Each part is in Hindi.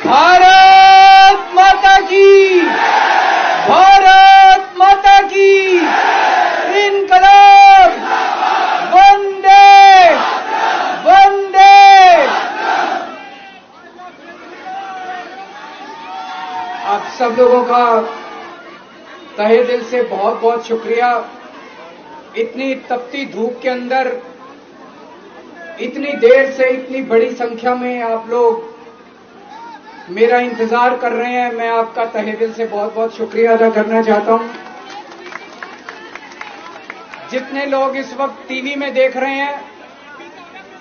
भारत माता की, भारत माता की, इनकलाब, वंदे वंदे। आप सब लोगों का तहे दिल से बहुत बहुत शुक्रिया। इतनी तपती धूप के अंदर इतनी देर से इतनी बड़ी संख्या में आप लोग मेरा इंतजार कर रहे हैं। मैं आपका तहे दिल से बहुत बहुत शुक्रिया अदा करना चाहता हूं। जितने लोग इस वक्त टीवी में देख रहे हैं,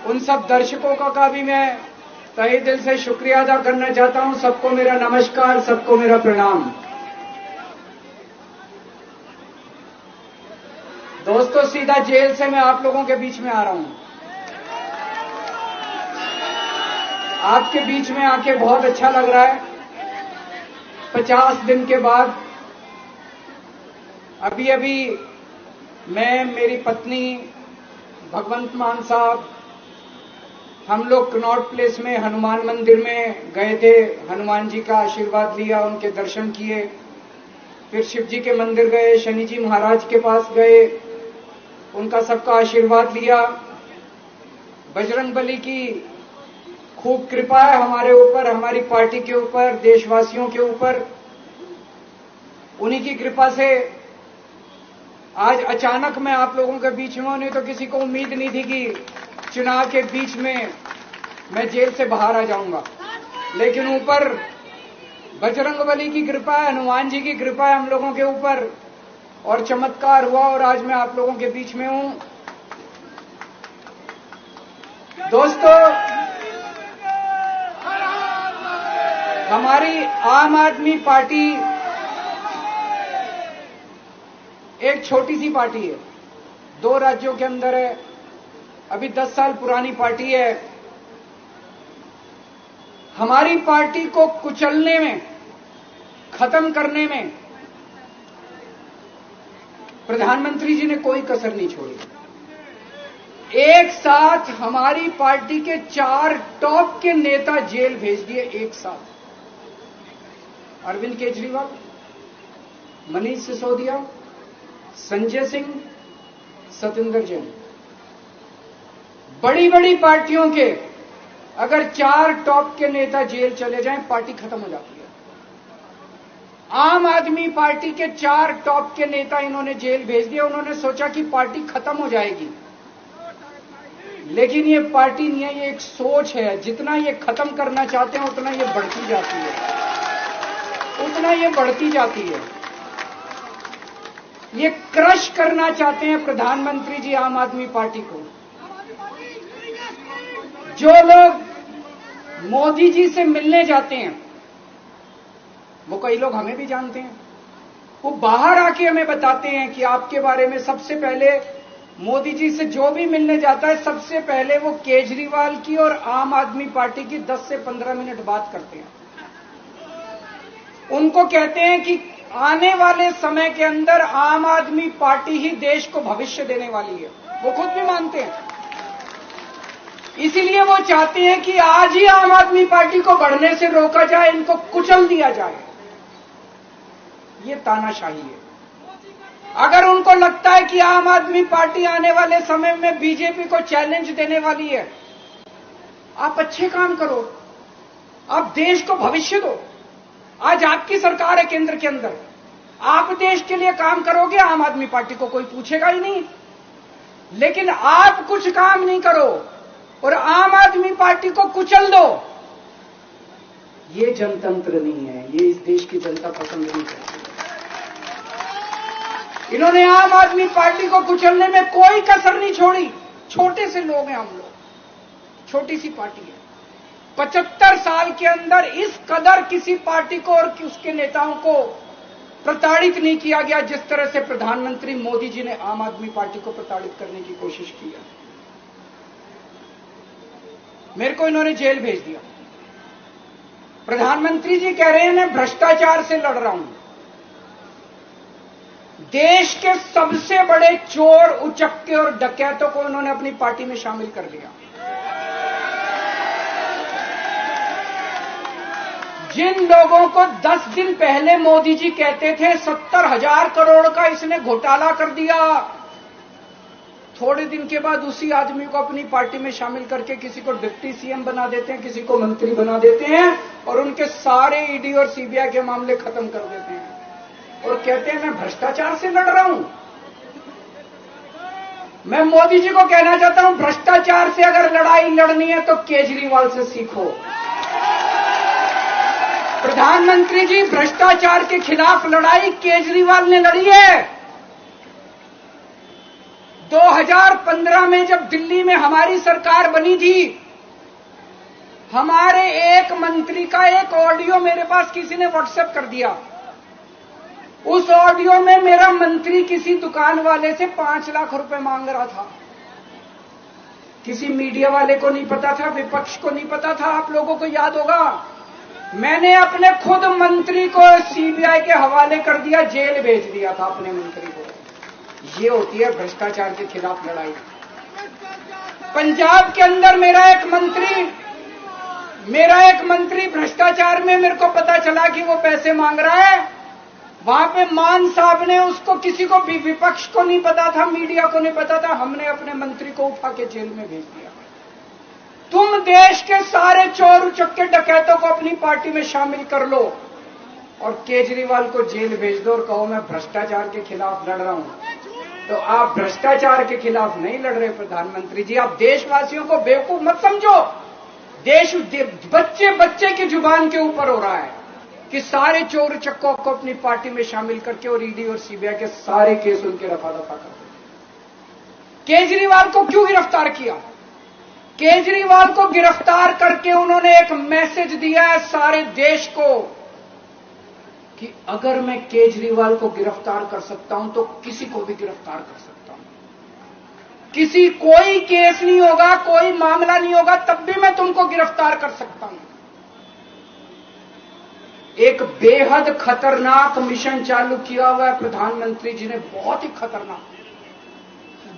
उन सब दर्शकों का भी मैं तहे दिल से शुक्रिया अदा करना चाहता हूं। सबको मेरा नमस्कार, सबको मेरा प्रणाम। दोस्तों, सीधा जेल से मैं आप लोगों के बीच में आ रहा हूं। आपके बीच में आके बहुत अच्छा लग रहा है। 50 दिन के बाद अभी मैं, मेरी पत्नी भगवंत मान साहब, हम लोग कनॉट प्लेस में हनुमान मंदिर में गए थे। हनुमान जी का आशीर्वाद लिया, उनके दर्शन किए। फिर शिव जी के मंदिर गए, शनि जी महाराज के पास गए, उनका सबका आशीर्वाद लिया। बजरंगबली की खूब कृपा है हमारे ऊपर, हमारी पार्टी के ऊपर, देशवासियों के ऊपर। उन्हीं की कृपा से आज अचानक मैं आप लोगों के बीच में हूं। नहीं तो किसी को उम्मीद नहीं थी कि चुनाव के बीच में मैं जेल से बाहर आ जाऊंगा। लेकिन ऊपर बजरंगबली की कृपा है, हनुमान जी की कृपा है हम लोगों के ऊपर, और चमत्कार हुआ और आज मैं आप लोगों के बीच में हूं। दोस्तों, हमारी आम आदमी पार्टी एक छोटी सी पार्टी है, 2 राज्यों के अंदर है, अभी 10 साल पुरानी पार्टी है। हमारी पार्टी को कुचलने में, खत्म करने में प्रधानमंत्री जी ने कोई कसर नहीं छोड़ी। एक साथ हमारी पार्टी के 4 टॉप के नेता जेल भेज दिए एक साथ। अरविंद केजरीवाल, मनीष सिसोदिया, संजय सिंह, सतिंदर जैन। बड़ी बड़ी पार्टियों के अगर 4 टॉप के नेता जेल चले जाएं, पार्टी खत्म हो जाती है। आम आदमी पार्टी के 4 टॉप के नेता इन्होंने जेल भेज दिया। उन्होंने सोचा कि पार्टी खत्म हो जाएगी, लेकिन ये पार्टी नहीं है, ये एक सोच है। जितना ये खत्म करना चाहते हैं उतना ये बढ़ती जाती है, उतना ये बढ़ती जाती है। ये क्रश करना चाहते हैं प्रधानमंत्री जी आम आदमी पार्टी को। जो लोग मोदी जी से मिलने जाते हैं, वो कई लोग हमें भी जानते हैं, वो बाहर आके हमें बताते हैं कि आपके बारे में सबसे पहले मोदी जी से जो भी मिलने जाता है, सबसे पहले वो केजरीवाल की और आम आदमी पार्टी की 10 से 15 मिनट बात करते हैं। उनको कहते हैं कि आने वाले समय के अंदर आम आदमी पार्टी ही देश को भविष्य देने वाली है। वो खुद भी मानते हैं। इसीलिए वो चाहते हैं कि आज ही आम आदमी पार्टी को बढ़ने से रोका जाए, इनको कुचल दिया जाए। ये तानाशाही है। अगर उनको लगता है कि आम आदमी पार्टी आने वाले समय में बीजेपी को चैलेंज देने वाली है, आप अच्छे काम करो, आप देश को भविष्य दो। आज आपकी सरकार है केंद्र के अंदर, आप देश के लिए काम करोगे, आम आदमी पार्टी को कोई पूछेगा ही नहीं। लेकिन आप कुछ काम नहीं करो और आम आदमी पार्टी को कुचल दो, ये जनतंत्र नहीं है, ये इस देश की जनता पसंद नहीं करती। इन्होंने आम आदमी पार्टी को कुचलने में कोई कसर नहीं छोड़ी। छोटे से लोग हैं हम लोग, छोटी सी पार्टी है। 75 साल के अंदर इस कदर किसी पार्टी को और उसके नेताओं को प्रताड़ित नहीं किया गया जिस तरह से प्रधानमंत्री मोदी जी ने आम आदमी पार्टी को प्रताड़ित करने की कोशिश की है। मेरे को इन्होंने जेल भेज दिया। प्रधानमंत्री जी कह रहे हैं मैं भ्रष्टाचार से लड़ रहा हूं। देश के सबसे बड़े चोर, उचक्के और डकैतों को उन्होंने अपनी पार्टी में शामिल कर लिया। जिन लोगों को 10 दिन पहले मोदी जी कहते थे 70,000 करोड़ का इसने घोटाला कर दिया, थोड़े दिन के बाद उसी आदमी को अपनी पार्टी में शामिल करके किसी को डिप्टी सीएम बना देते हैं, किसी को मंत्री बना देते हैं और उनके सारे ईडी और सीबीआई के मामले खत्म कर देते हैं और कहते हैं मैं भ्रष्टाचार से लड़ रहा हूं। मैं मोदी जी को कहना चाहता हूं, भ्रष्टाचार से अगर लड़ाई लड़नी है तो केजरीवाल से सीखो। प्रधानमंत्री जी, भ्रष्टाचार के खिलाफ लड़ाई केजरीवाल ने लड़ी है। 2015 में जब दिल्ली में हमारी सरकार बनी थी, हमारे एक मंत्री का एक ऑडियो मेरे पास किसी ने व्हाट्सएप कर दिया। उस ऑडियो में मेरा मंत्री किसी दुकान वाले से 5 लाख रुपए मांग रहा था। किसी मीडिया वाले को नहीं पता था, विपक्ष को नहीं पता था। आप लोगों को याद होगा, मैंने अपने खुद मंत्री को सीबीआई के हवाले कर दिया, जेल भेज दिया था अपने मंत्री को। ये होती है भ्रष्टाचार के खिलाफ लड़ाई। पंजाब के अंदर मेरा एक मंत्री भ्रष्टाचार में, मेरे को पता चला कि वो पैसे मांग रहा है। वहां पे मान साहब ने उसको, किसी को भी, विपक्ष को नहीं पता था, मीडिया को नहीं पता था, हमने अपने मंत्री को उठा के जेल में भेज दिया। तुम देश के सारे चोर उचक्के डकैतों को अपनी पार्टी में शामिल कर लो और केजरीवाल को जेल भेज दो और कहो मैं भ्रष्टाचार के खिलाफ लड़ रहा हूं। तो आप भ्रष्टाचार के खिलाफ नहीं लड़ रहे प्रधानमंत्री जी। आप देशवासियों को बेवकूफ मत समझो। देश बच्चे बच्चे की जुबान के ऊपर हो रहा है कि सारे चोर चक्कों को अपनी पार्टी में शामिल करके और ईडी और सीबीआई के सारे केस उनके रफा दफा कर दो। केजरीवाल को क्यों गिरफ्तार किया? केजरीवाल को गिरफ्तार करके उन्होंने एक मैसेज दिया है सारे देश को कि अगर मैं केजरीवाल को गिरफ्तार कर सकता हूं तो किसी को भी गिरफ्तार कर सकता हूं। कोई केस नहीं होगा, कोई मामला नहीं होगा, तब भी मैं तुमको गिरफ्तार कर सकता हूं। एक बेहद खतरनाक मिशन चालू किया हुआ है प्रधानमंत्री जी ने, बहुत ही खतरनाक।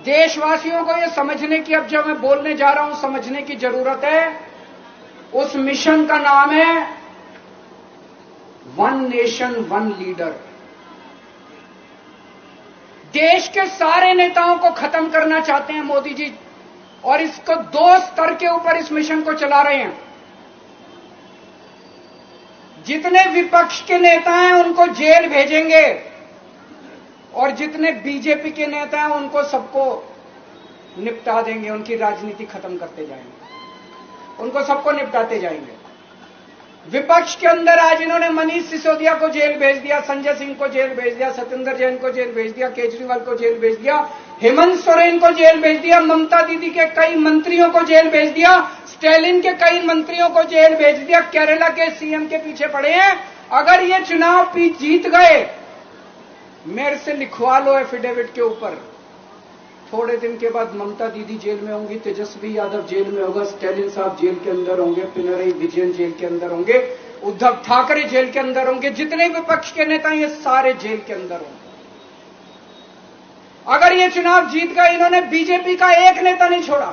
देशवासियों को यह समझने की, अब जब मैं बोलने जा रहा हूं, समझने की जरूरत है। उस मिशन का नाम है वन नेशन वन लीडर। देश के सारे नेताओं को खत्म करना चाहते हैं मोदी जी और इसको 2 स्तर के ऊपर इस मिशन को चला रहे हैं। जितने विपक्ष के नेता हैं उनको जेल भेजेंगे और जितने बीजेपी के नेता हैं उनको सबको निपटा देंगे, उनकी राजनीति खत्म करते जाएंगे, उनको सबको निपटाते जाएंगे। विपक्ष के अंदर आज इन्होंने मनीष सिसोदिया को जेल भेज दिया, संजय सिंह को जेल भेज दिया, सत्येंद्र जैन को जेल भेज दिया, केजरीवाल को जेल भेज दिया, हेमंत सोरेन को जेल भेज दिया, ममता दीदी के कई मंत्रियों को जेल भेज दिया, स्टैलिन के कई मंत्रियों को जेल भेज दिया, केरला के सीएम के पीछे पड़े हैं। अगर ये चुनाव जीत गए, मेरे से लिखवा लो एफिडेविट के ऊपर, थोड़े दिन के बाद ममता दीदी जेल में होंगी, तेजस्वी यादव जेल में होगा, स्टैलिन साहब जेल के अंदर होंगे, पिनरई विजयन जेल के अंदर होंगे, उद्धव ठाकरे जेल के अंदर होंगे, जितने विपक्ष के नेता ये सारे जेल के अंदर होंगे। अगर ये चुनाव जीत गए, इन्होंने बीजेपी का एक नेता नहीं छोड़ा।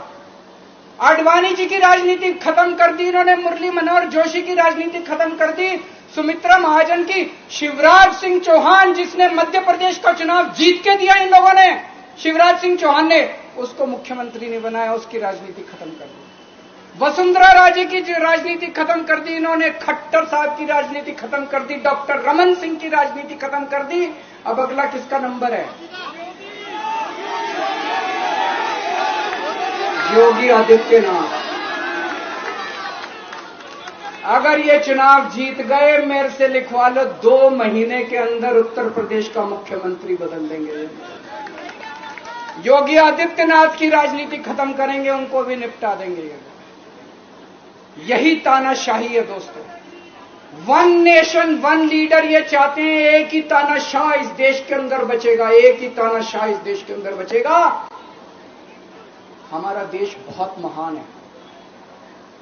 आडवाणी जी की राजनीति खत्म कर दी इन्होंने, मुरली मनोहर जोशी की राजनीति खत्म कर दी, सुमित्रा महाजन की, शिवराज सिंह चौहान जिसने मध्य प्रदेश का चुनाव जीत के दिया इन लोगों ने, शिवराज सिंह चौहान ने उसको मुख्यमंत्री नहीं बनाया, उसकी राजनीति खत्म कर दी। वसुंधरा राजे की राजनीति खत्म कर दी इन्होंने, खट्टर साहब की राजनीति खत्म कर दी, डॉक्टर रमन सिंह की राजनीति खत्म कर दी। अब अगला किसका नंबर है? योगी आदित्यनाथ। अगर ये चुनाव जीत गए, मेरे से लिखवा लो, 2 महीने के अंदर उत्तर प्रदेश का मुख्यमंत्री बदल देंगे। योगी आदित्यनाथ की राजनीति खत्म करेंगे, उनको भी निपटा देंगे। यही तानाशाही है दोस्तों। वन नेशन वन लीडर ये चाहते हैं, एक ही तानाशाह इस देश के अंदर बचेगा, एक ही तानाशाह इस देश के अंदर बचेगा। हमारा देश बहुत महान है,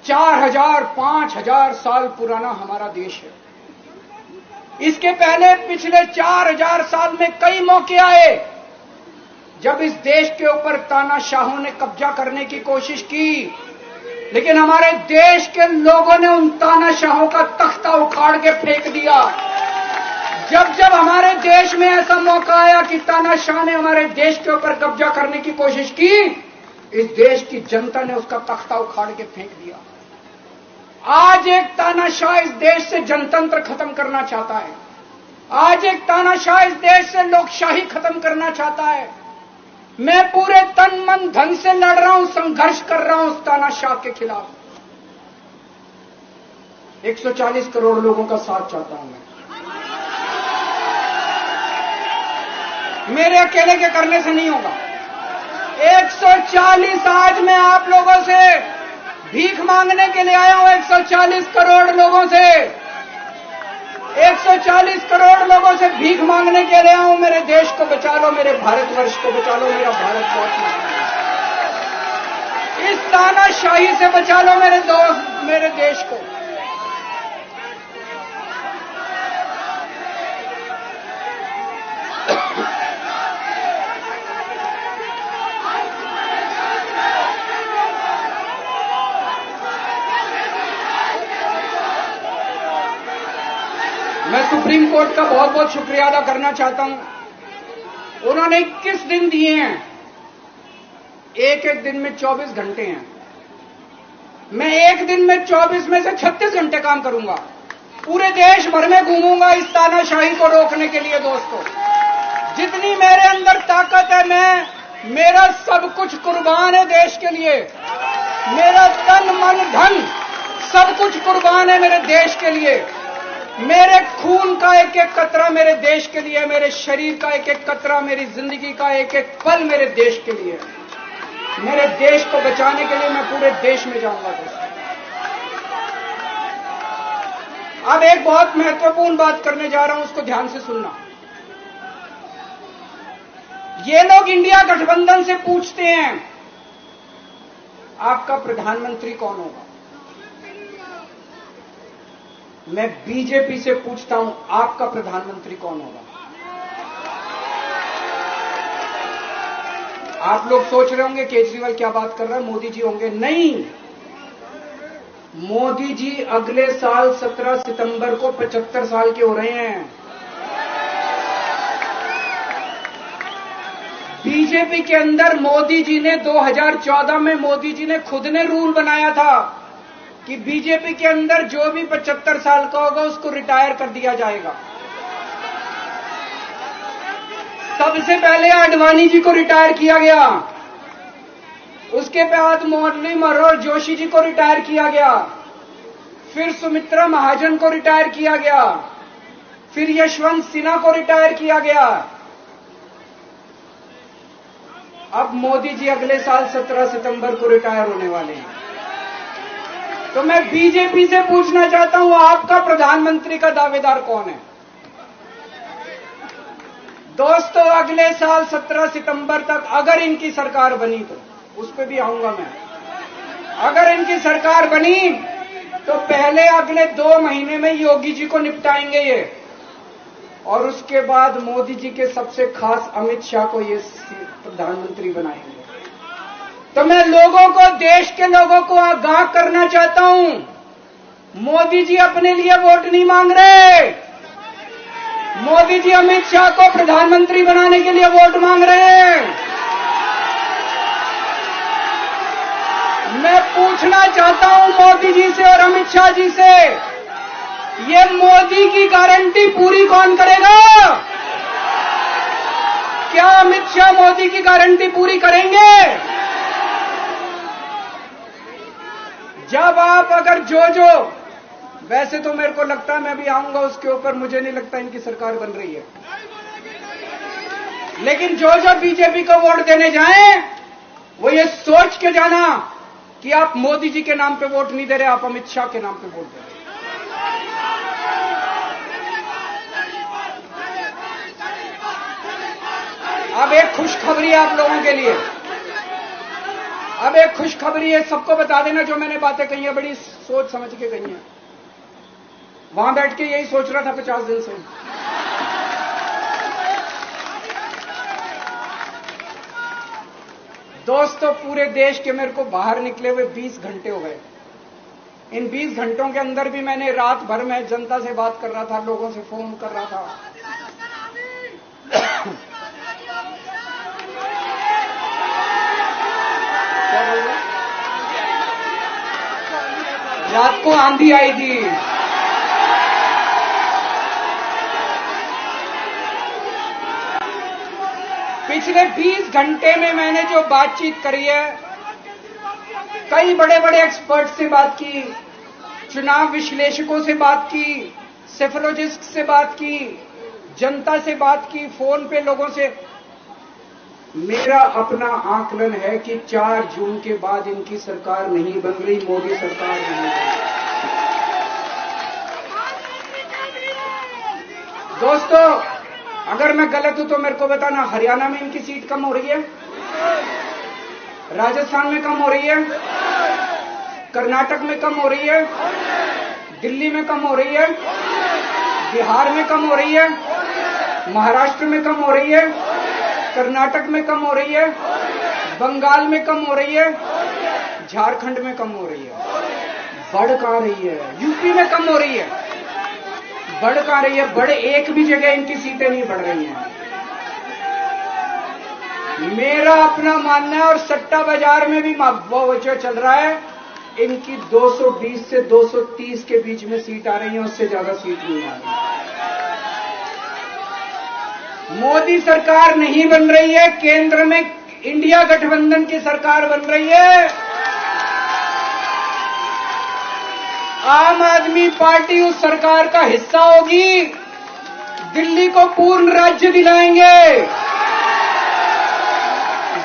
4000 5000 साल पुराना हमारा देश है। इसके पहले पिछले 4000 साल में कई मौके आए जब इस देश के ऊपर तानाशाहों ने कब्जा करने की कोशिश की, लेकिन हमारे देश के लोगों ने उन तानाशाहों का तख्ता उखाड़ के फेंक दिया। जब जब हमारे देश में ऐसा मौका आया कि तानाशाह ने हमारे देश के ऊपर कब्जा करने की कोशिश की, इस देश की जनता ने उसका तख्ता उखाड़ के फेंक दिया। आज एक तानाशाह इस देश से जनतंत्र खत्म करना चाहता है। आज एक तानाशाह इस देश से लोकशाही खत्म करना चाहता है। मैं पूरे तन मन धन से लड़ रहा हूं, संघर्ष कर रहा हूं उस तानाशाह के खिलाफ। 140 करोड़ लोगों का साथ चाहता हूं मैं। मेरे अकेले के करने से नहीं होगा। 140 आज मैं आप लोगों से भीख मांगने के लिए आया हूं। 140 करोड़ लोगों से 140 करोड़ लोगों से भीख मांगने के लिए आया हूं। मेरे देश को बचा लो, मेरे भारतवर्ष को बचा लो, मेरा भारत बहुत इस तानाशाही से बचा लो मेरे दोस्त, मेरे देश को। मैं सुप्रीम कोर्ट का बहुत बहुत शुक्रिया अदा करना चाहता हूं। उन्होंने 21 दिन दिए हैं, एक एक दिन में 24 घंटे हैं। मैं एक दिन में 24 में से 36 घंटे काम करूंगा। पूरे देश भर में घूमूंगा इस तानाशाही को रोकने के लिए। दोस्तों, जितनी मेरे अंदर ताकत है, मेरा सब कुछ कुर्बान है देश के लिए। मेरा तन मन धन सब कुछ कुर्बान है मेरे देश के लिए। मेरे खून का एक एक कतरा मेरे देश के लिए, मेरे शरीर का एक एक कतरा, मेरी जिंदगी का एक एक पल मेरे देश के लिए। मेरे देश को बचाने के लिए मैं पूरे देश में जाऊंगा। दोस्तों, अब एक बहुत महत्वपूर्ण बात करने जा रहा हूं, उसको ध्यान से सुनना। ये लोग इंडिया गठबंधन से पूछते हैं आपका प्रधानमंत्री कौन होगा। मैं बीजेपी से पूछता हूं आपका प्रधानमंत्री कौन होगा। आप लोग सोच रहे होंगे केजरीवाल क्या बात कर रहा है, मोदी जी होंगे। नहीं, मोदी जी अगले साल 17 सितंबर को 75 साल के हो रहे हैं। बीजेपी के अंदर मोदी जी ने 2014 में मोदी जी ने खुद ने रूल बनाया था कि बीजेपी के अंदर जो भी 75 साल का होगा उसको रिटायर कर दिया जाएगा। सबसे पहले आडवाणी जी को रिटायर किया गया, उसके बाद मुरली मनोहर जोशी जी को रिटायर किया गया, फिर सुमित्रा महाजन को रिटायर किया गया, फिर यशवंत सिन्हा को रिटायर किया गया। अब मोदी जी अगले साल 17 सितंबर को रिटायर होने वाले हैं। तो मैं बीजेपी से पूछना चाहता हूं आपका प्रधानमंत्री का दावेदार कौन है। दोस्तों, अगले साल 17 सितंबर तक अगर इनकी सरकार बनी, तो उस पर भी आऊंगा मैं। अगर इनकी सरकार बनी तो पहले अगले 2 महीने में योगी जी को निपटाएंगे ये, और उसके बाद मोदी जी के सबसे खास अमित शाह को ये प्रधानमंत्री बनाएंगे। तो मैं लोगों को, देश के लोगों को आगाह करना चाहता हूं, मोदी जी अपने लिए वोट नहीं मांग रहे। मोदी जी अमित शाह को प्रधानमंत्री बनाने के लिए वोट मांग रहे हैं। मैं पूछना चाहता हूं मोदी जी से और अमित शाह जी से, ये मोदी की गारंटी पूरी कौन करेगा? क्या अमित शाह मोदी की गारंटी पूरी करेंगे? जब आप अगर जो वैसे तो मेरे को लगता है, मैं भी आऊंगा उसके ऊपर, मुझे नहीं लगता इनकी सरकार बन रही है, लेकिन जो बीजेपी को वोट देने जाएं वो ये सोच के जाना कि आप मोदी जी के नाम पे वोट नहीं दे रहे, आप अमित शाह के नाम पे वोट दे रहे। अब एक खुशखबरी है आप लोगों के लिए। अब एक खुशखबरी है, सबको बता देना जो मैंने बातें कही है, बड़ी सोच समझ के कही है। वहां बैठ के यही सोच रहा था 50 दिन से। दोस्तों, पूरे देश के मेरे को बाहर निकले हुए 20 घंटे हो गए। इन 20 घंटों के अंदर भी मैंने रात भर में जनता से बात कर रहा था, लोगों से फोन कर रहा था। क्या बोल रहे? रात को आंधी आई थी। पिछले 20 घंटे में मैंने जो बातचीत करी है, कई बड़े बड़े एक्सपर्ट से बात की, चुनाव विश्लेषकों से बात की, सेफोलॉजिस्ट से बात की, जनता से बात की, फोन पे लोगों से। मेरा अपना आकलन है कि 4 जून के बाद इनकी सरकार नहीं बन रही, मोदी सरकार नहीं बन रही। दोस्तों, अगर मैं गलत हूं तो मेरे को बताना, हरियाणा में इनकी सीट कम हो रही है, राजस्थान में कम हो रही है, कर्नाटक में कम हो रही है, दिल्ली में कम हो रही है, बिहार में कम हो रही है, महाराष्ट्र में कम हो रही है, कर्नाटक में कम हो रही है, बंगाल में कम हो रही है, झारखंड में कम हो रही है। बढ़ कहां रही है? यूपी में कम हो रही है, बढ़ कहां रही है? बड़े एक भी जगह इनकी सीटें नहीं बढ़ रही हैं। मेरा अपना मानना है, और सट्टा बाजार में भी वो जो चल रहा है, इनकी 220 से 230 के बीच में सीट आ रही है, उससे ज्यादा सीट नहीं आ रही। मोदी सरकार नहीं बन रही है, केंद्र में इंडिया गठबंधन की सरकार बन रही है। आम आदमी पार्टी उस सरकार का हिस्सा होगी। दिल्ली को पूर्ण राज्य दिलाएंगे।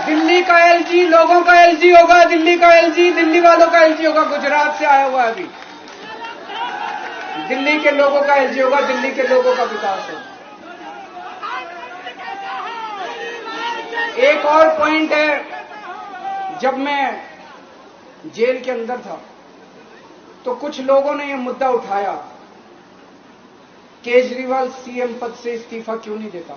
दिल्ली का एलजी लोगों का एलजी होगा, दिल्ली का एलजी दिल्ली वालों का एलजी होगा। गुजरात से आया हुआ है अभी, दिल्ली के लोगों का एलजी होगा, दिल्ली के लोगों का विकास होगा। एक और पॉइंट है, जब मैं जेल के अंदर था तो कुछ लोगों ने यह मुद्दा उठाया, केजरीवाल सीएम पद से इस्तीफा क्यों नहीं देता।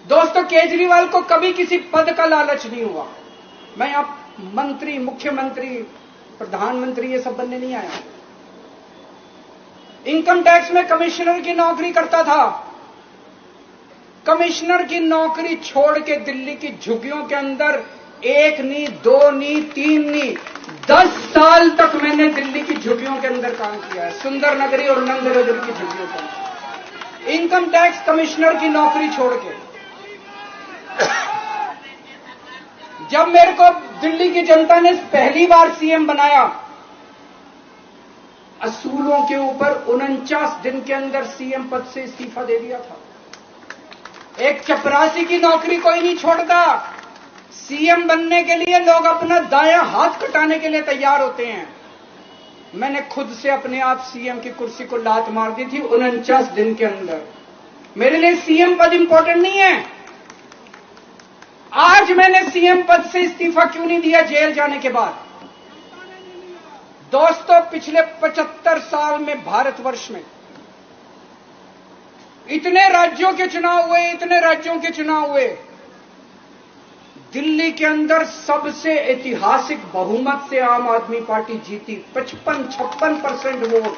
दोस्तों, केजरीवाल को कभी किसी पद का लालच नहीं हुआ। मैं यहां मंत्री, मुख्यमंत्री, प्रधानमंत्री ये सब बनने नहीं आया। इनकम टैक्स में कमिश्नर की नौकरी करता था। कमिश्नर की नौकरी छोड़ के दिल्ली की झुग्गियों के अंदर 1 नहीं, 2 नहीं, 3 नहीं, 10 साल तक मैंने दिल्ली की झुग्गियों के अंदर काम किया है, सुंदर नगरी और नंदनगर की झुग्गियों के अंदर, इनकम टैक्स कमिश्नर की नौकरी छोड़ के। जब मेरे को दिल्ली की जनता ने पहली बार सीएम बनाया, असूलों के ऊपर 49 दिन के अंदर सीएम पद से इस्तीफा दे दिया था। एक चपरासी की नौकरी कोई नहीं छोड़ता। सीएम बनने के लिए लोग अपना दायां हाथ कटाने के लिए तैयार होते हैं। मैंने खुद से अपने आप सीएम की कुर्सी को लात मार दी थी 49 दिन के अंदर। मेरे लिए सीएम पद इंपॉर्टेंट नहीं है। आज मैंने सीएम पद से इस्तीफा क्यों नहीं दिया जेल जाने के बाद? दोस्तों, पिछले 75 साल में भारतवर्ष में इतने राज्यों के चुनाव हुए, इतने राज्यों के चुनाव हुए, दिल्ली के अंदर सबसे ऐतिहासिक बहुमत से आम आदमी पार्टी जीती। 55-56% वोट,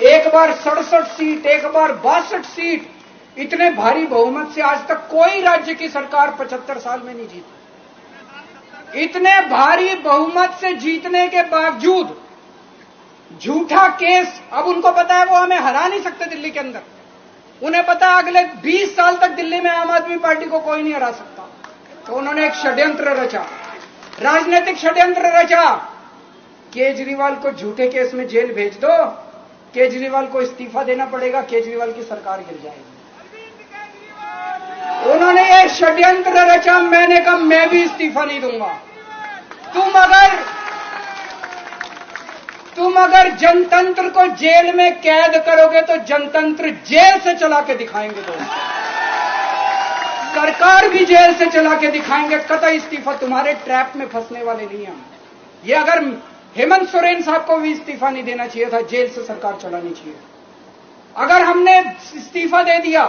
एक बार 67 सीट, एक बार 62 सीट। इतने भारी बहुमत से आज तक कोई राज्य की सरकार 75 साल में नहीं जीती। इतने भारी बहुमत से जीतने के बावजूद झूठा केस, अब उनको पता है वो हमें हरा नहीं सकते दिल्ली के अंदर। उन्हें पता है अगले 20 साल तक दिल्ली में आम आदमी पार्टी को कोई नहीं हरा सकता। तो उन्होंने एक षड्यंत्र रचा, राजनीतिक षड्यंत्र रचा। केजरीवाल को झूठे केस में जेल भेज दो, केजरीवाल को इस्तीफा देना पड़ेगा, केजरीवाल की सरकार गिर जाएगी। उन्होंने एक षड्यंत्र रचा। मैंने कहा मैं भी इस्तीफा नहीं दूंगा। तुम अगर जनतंत्र को जेल में कैद करोगे तो जनतंत्र जेल से चला के दिखाएंगे। दोस्तों, सरकार भी जेल से चला के दिखाएंगे। कतई इस्तीफा, तुम्हारे ट्रैप में फंसने वाले नहीं हम। ये अगर हेमंत सोरेन साहब को भी इस्तीफा नहीं देना चाहिए था, जेल से सरकार चलानी चाहिए। अगर हमने इस्तीफा दे दिया,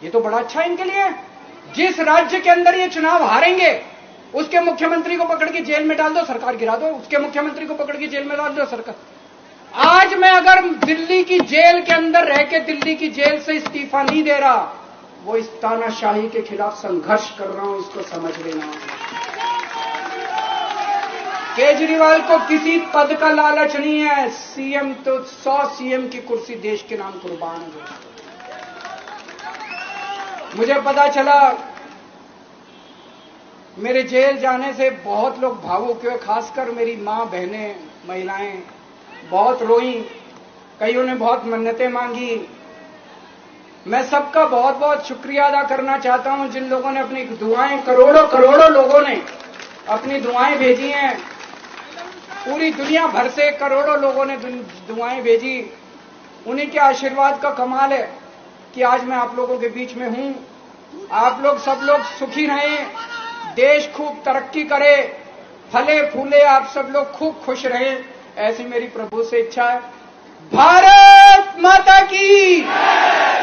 ये तो बड़ा अच्छा इनके लिए। जिस राज्य के अंदर ये चुनाव हारेंगे, उसके मुख्यमंत्री को पकड़ के जेल में डाल दो, सरकार गिरा दो। उसके मुख्यमंत्री को पकड़ के जेल में डाल दो, सरकार। आज मैं अगर दिल्ली की जेल के अंदर रह के दिल्ली की जेल से इस्तीफा नहीं दे रहा, वो इस तानाशाही के खिलाफ संघर्ष कर रहा हूं, इसको समझ लेना। केजरीवाल को किसी पद का लालच नहीं है। सीएम तो 100 सीएम की कुर्सी देश के नाम कुर्बान है। मुझे पता चला, मेरे जेल जाने से बहुत लोग भावुक हुए, खासकर मेरी मां, बहनें, महिलाएं बहुत रोई, कईयों ने बहुत मन्नतें मांगी। मैं सबका बहुत बहुत शुक्रिया अदा करना चाहता हूं, जिन लोगों ने अपनी दुआएं, करोड़ों लोगों ने अपनी दुआएं भेजी हैं। पूरी दुनिया भर से करोड़ों लोगों ने दुआएं भेजी। उन्हीं के आशीर्वाद का कमाल है कि आज मैं आप लोगों के बीच में हूं। आप लोग सब लोग सुखी रहें, देश खूब तरक्की करे, फले फूले, आप सब लोग खूब खुश रहें, ऐसी मेरी प्रभु से इच्छा है। भारत